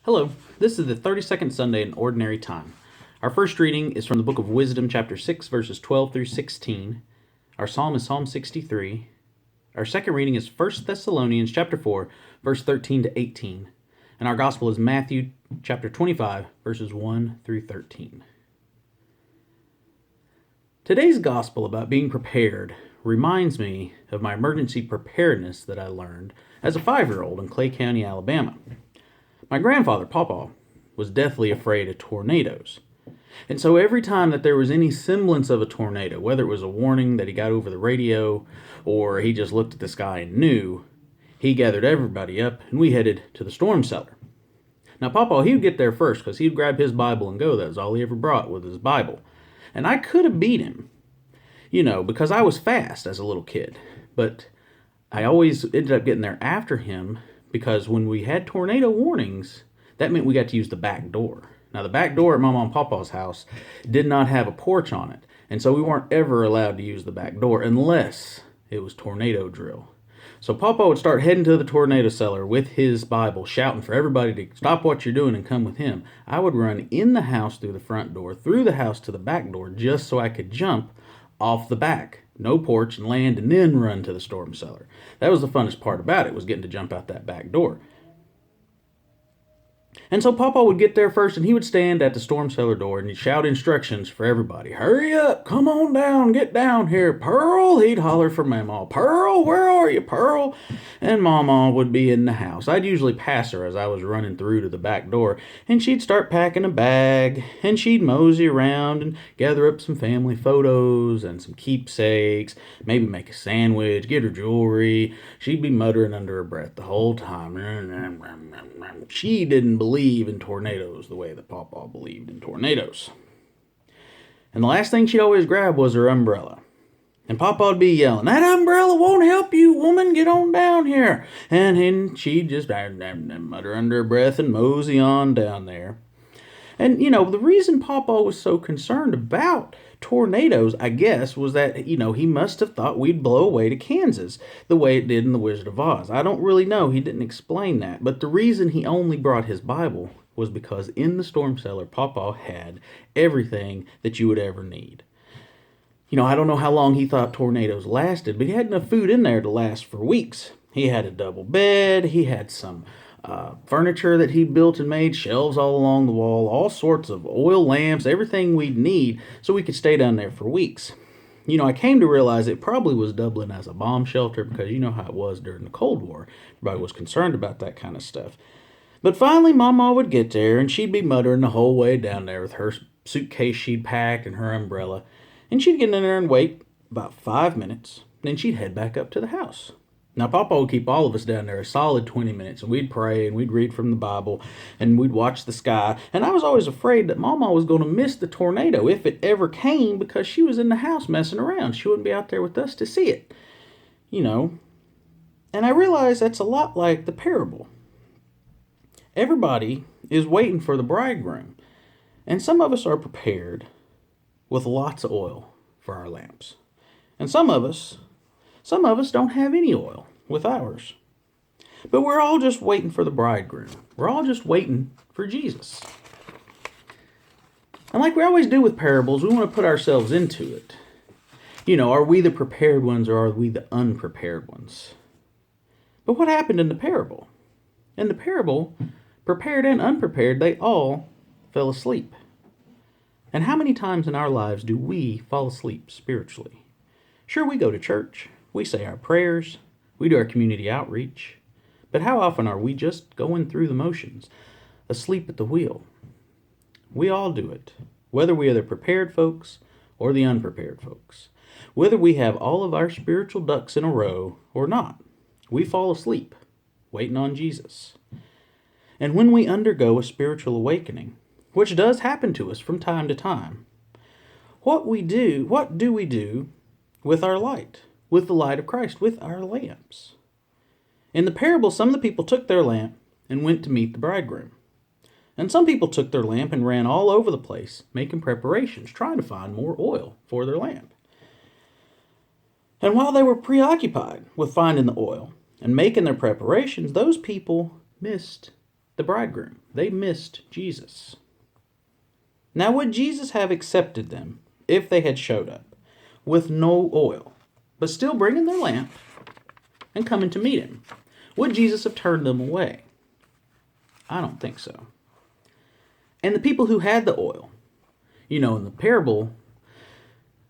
Hello, this is the 32nd Sunday in Ordinary Time. Our first reading is from the book of Wisdom, chapter 6, verses 12 through 16. Our psalm is Psalm 63. Our second reading is 1 Thessalonians, chapter 4, verse 13 to 18. And our gospel is Matthew, chapter 25, verses 1 through 13. Today's gospel about being prepared reminds me of my emergency preparedness that I learned as a 5-year-old in Clay County, Alabama. My grandfather, Pawpaw, was deathly afraid of tornadoes. And so every time that there was any semblance of a tornado, whether it was a warning that he got over the radio or he just looked at the sky and knew, he gathered everybody up and we headed to the storm cellar. Now, Pawpaw, he would get there first because he'd grab his Bible and go. That was all he ever brought was his Bible. And I could have beat him, because I was fast as a little kid. But I always ended up getting there after him because when we had tornado warnings, that meant we got to use the back door. Now, the back door at Mama and Papa's house did not have a porch on it, and so we weren't ever allowed to use the back door unless it was tornado drill. So Papa would start heading to the tornado cellar with his Bible, shouting for everybody to stop what you're doing and come with him. I would run in the house through the front door, through the house to the back door, just so I could jump off the back. No porch and land, and then run to the storm cellar. That was the funnest part about it, was getting to jump out that back door. And so Papa would get there first, and he would stand at the storm cellar door, and he'd shout instructions for everybody. Hurry up, come on down, get down here. Pearl, he'd holler for Mama. Pearl, where are you, Pearl? And Mama would be in the house. I'd usually pass her as I was running through to the back door, and she'd start packing a bag, and she'd mosey around and gather up some family photos and some keepsakes, maybe make a sandwich, get her jewelry. She'd be muttering under her breath the whole time. She didn't believe in tornadoes the way that Pawpaw believed in tornadoes. And the last thing she'd always grab was her umbrella. And Pawpaw'd be yelling, "That umbrella won't help you, woman, get on down here." And she'd just mutter under her breath and mosey on down there. And, the reason Pawpaw was so concerned about tornadoes, I guess, was that, he must have thought we'd blow away to Kansas the way it did in The Wizard of Oz. I don't really know. He didn't explain that. But the reason he only brought his Bible was because in the storm cellar, Pawpaw had everything that you would ever need. I don't know how long he thought tornadoes lasted, but he had enough food in there to last for weeks. He had a double bed. He had some furniture that he built and made, shelves all along the wall, all sorts of oil lamps, everything we'd need so we could stay down there for weeks. I came to realize it probably was doubling as a bomb shelter because you know how it was during the Cold War. Everybody was concerned about that kind of stuff. But finally, Mama would get there, and she'd be muttering the whole way down there with her suitcase she'd packed and her umbrella. And she'd get in there and wait about 5 minutes, then she'd head back up to the house. Now, Papa would keep all of us down there a solid 20 minutes, and we'd pray, and we'd read from the Bible, and we'd watch the sky. And I was always afraid that Mama was going to miss the tornado if it ever came because she was in the house messing around. She wouldn't be out there with us to see it, And I realized that's a lot like the parable. Everybody is waiting for the bridegroom, and some of us are prepared with lots of oil for our lamps. And some of us don't have any oil with ours. But we're all just waiting for the bridegroom. We're all just waiting for Jesus. And like we always do with parables, we want to put ourselves into it. Are we the prepared ones or are we the unprepared ones? But what happened in the parable? In the parable, prepared and unprepared, they all fell asleep. And how many times in our lives do we fall asleep spiritually? Sure, we go to church. We say our prayers, we do our community outreach, but how often are we just going through the motions, asleep at the wheel? We all do it, whether we are the prepared folks or the unprepared folks, whether we have all of our spiritual ducks in a row or not. We fall asleep, waiting on Jesus. And when we undergo a spiritual awakening, which does happen to us from time to time, what do we do with our light? With the light of Christ, with our lamps. In the parable, some of the people took their lamp and went to meet the bridegroom. And some people took their lamp and ran all over the place, making preparations, trying to find more oil for their lamp. And while they were preoccupied with finding the oil and making their preparations, those people missed the bridegroom. They missed Jesus. Now, would Jesus have accepted them if they had showed up with no oil, but still bringing their lamp and coming to meet him? Would Jesus have turned them away? I don't think so. And the people who had the oil, in the parable,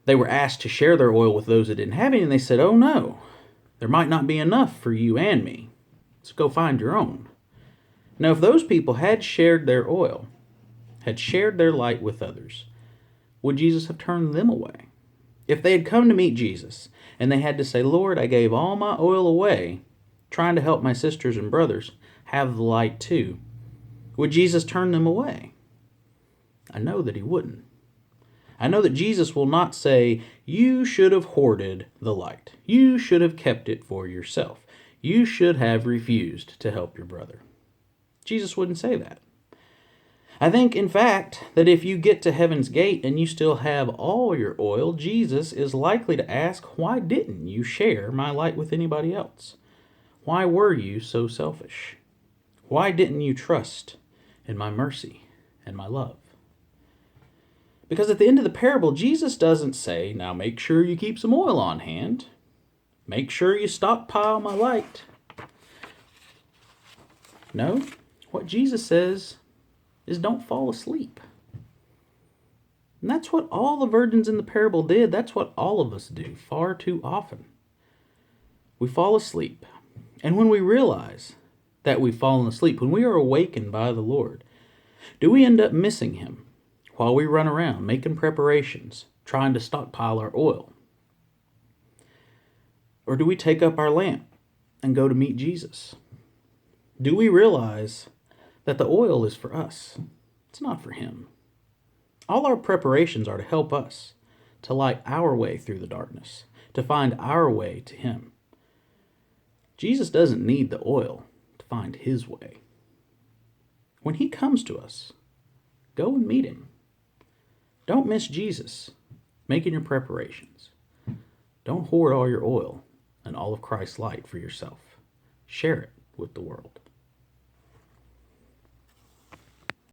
they were asked to share their oil with those that didn't have any, and they said, "Oh no, there might not be enough for you and me. Let's go find your own." Now, if those people had shared their oil, had shared their light with others, would Jesus have turned them away? If they had come to meet Jesus and they had to say, "Lord, I gave all my oil away, trying to help my sisters and brothers have the light too," would Jesus turn them away? I know that he wouldn't. I know that Jesus will not say, "You should have hoarded the light. You should have kept it for yourself. You should have refused to help your brother." Jesus wouldn't say that. I think, in fact, that if you get to heaven's gate and you still have all your oil, Jesus is likely to ask, "Why didn't you share my light with anybody else? Why were you so selfish? Why didn't you trust in my mercy and my love?" Because at the end of the parable, Jesus doesn't say, "Now make sure you keep some oil on hand. Make sure you stockpile my light." No, what Jesus says is, "Don't fall asleep." And that's what all the virgins in the parable did. That's what all of us do far too often. We fall asleep. And when we realize that we've fallen asleep, when we are awakened by the Lord, do we end up missing him while we run around making preparations, trying to stockpile our oil? Or do we take up our lamp and go to meet Jesus? Do we realize that the oil is for us? It's not for him. All our preparations are to help us to light our way through the darkness, to find our way to him. Jesus doesn't need the oil to find his way. When he comes to us, go and meet him. Don't miss Jesus making your preparations. Don't hoard all your oil and all of Christ's light for yourself. Share it with the world.